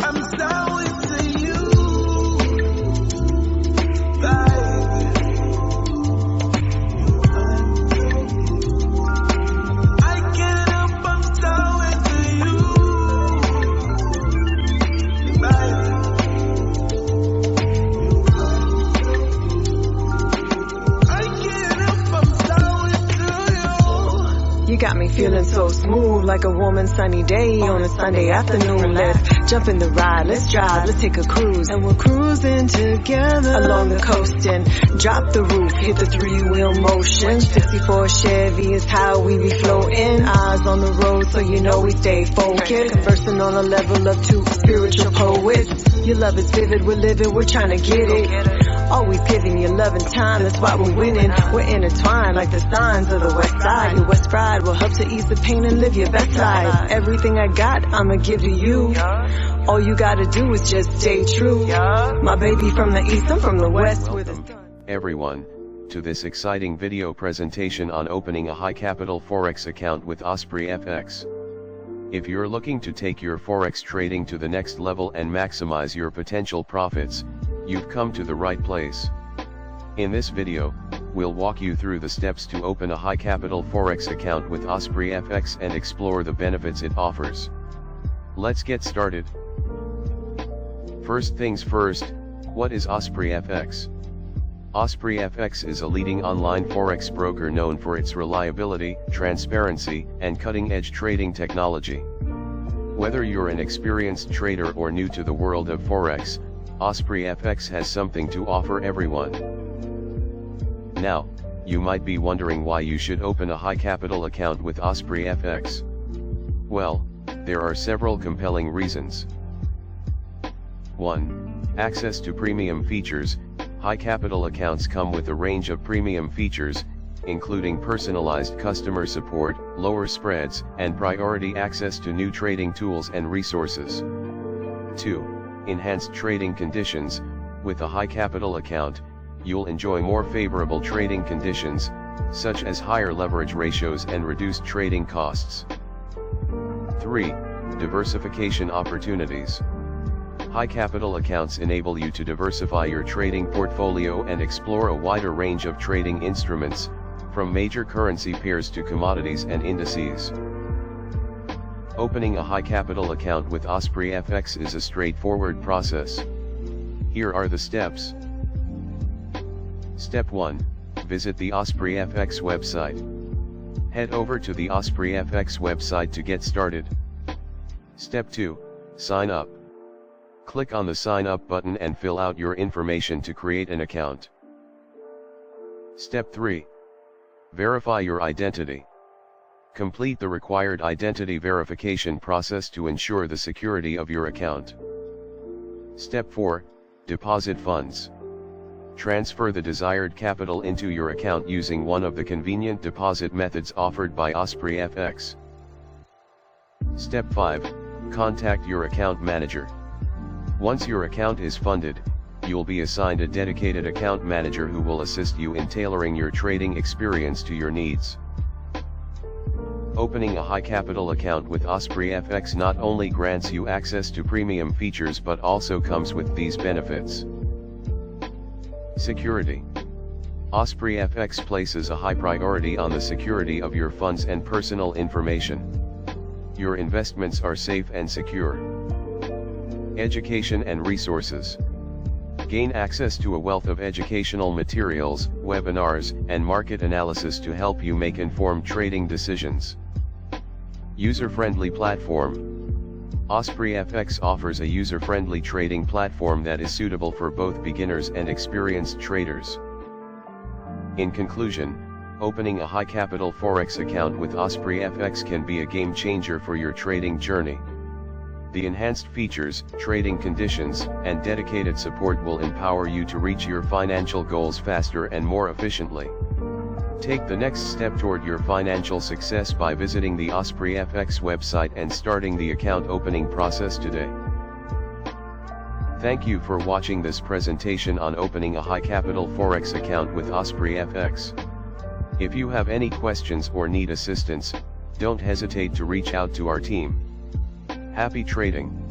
I'm down with you, baby. I can't help, I'm down with you, baby. I can't help, I'm down with you. You got me feeling so smooth, like a warm sunny day on a Sunday afternoon. Let's jump in the ride, let's drive, let's take a cruise. And we're cruising together along the coast and drop the roof, hit the three-wheel motion. 64 Chevy is how we be floating. Eyes on the road so you know we stay focused. Conversing on a level of two spiritual poets. Your love is vivid, we're living, we're trying to get it. Always giving you love and time, that's why we're winning. We're intertwined like the signs of the west side. Your west pride will help to ease the pain and live your best life. Everything I got, I'ma give to you. All you gotta do is just stay true. My baby from the east, I'm from the west. Welcome, everyone, to this exciting video presentation on opening a high capital Forex account with OspreyFX. If you're looking to take your Forex trading to the next level and maximize your potential profits, you've come to the right place. In this video, we'll walk you through the steps to open a high capital Forex account with OspreyFX and explore the benefits it offers. Let's get started. First things first, what is OspreyFX? OspreyFX is a leading online Forex broker known for its reliability, transparency, and cutting-edge trading technology. Whether you're an experienced trader or new to the world of Forex, OspreyFX has something to offer everyone. Now, you might be wondering why you should open a high capital account with OspreyFX. Well, there are several compelling reasons. 1. Access to premium features. High capital accounts come with a range of premium features, including personalized customer support, lower spreads, and priority access to new trading tools and resources. 2. Enhanced trading conditions. With a high capital account, you'll enjoy more favorable trading conditions, such as higher leverage ratios and reduced trading costs. 3. Diversification opportunities. High capital accounts enable you to diversify your trading portfolio and explore a wider range of trading instruments, from major currency pairs to commodities and indices. Opening a high capital account with OspreyFX is a straightforward process. Here are the steps. Step 1. Visit the OspreyFX website. Head over to the OspreyFX website to get started. Step 2. Sign up. Click on the Sign Up button and fill out your information to create an account. Step 3. Verify your identity. Complete the required identity verification process to ensure the security of your account. Step 4. Deposit funds. Transfer the desired capital into your account using one of the convenient deposit methods offered by OspreyFX. Step 5. Contact your account manager. Once your account is funded, you'll be assigned a dedicated account manager who will assist you in tailoring your trading experience to your needs. Opening a high capital account with OspreyFX not only grants you access to premium features but also comes with these benefits. Security. OspreyFX places a high priority on the security of your funds and personal information. Your investments are safe and secure. Education and resources. Gain access to a wealth of educational materials, webinars, and market analysis to help you make informed trading decisions. User-friendly platform. OspreyFX offers a user-friendly trading platform that is suitable for both beginners and experienced traders. In conclusion, opening a high capital Forex account with OspreyFX can be a game changer for your trading journey. The enhanced features, trading conditions, and dedicated support will empower you to reach your financial goals faster and more efficiently. Take the next step toward your financial success by visiting the OspreyFX website and starting the account opening process today. Thank you for watching this presentation on opening a high capital Forex account with OspreyFX. If you have any questions or need assistance, don't hesitate to reach out to our team. Happy trading!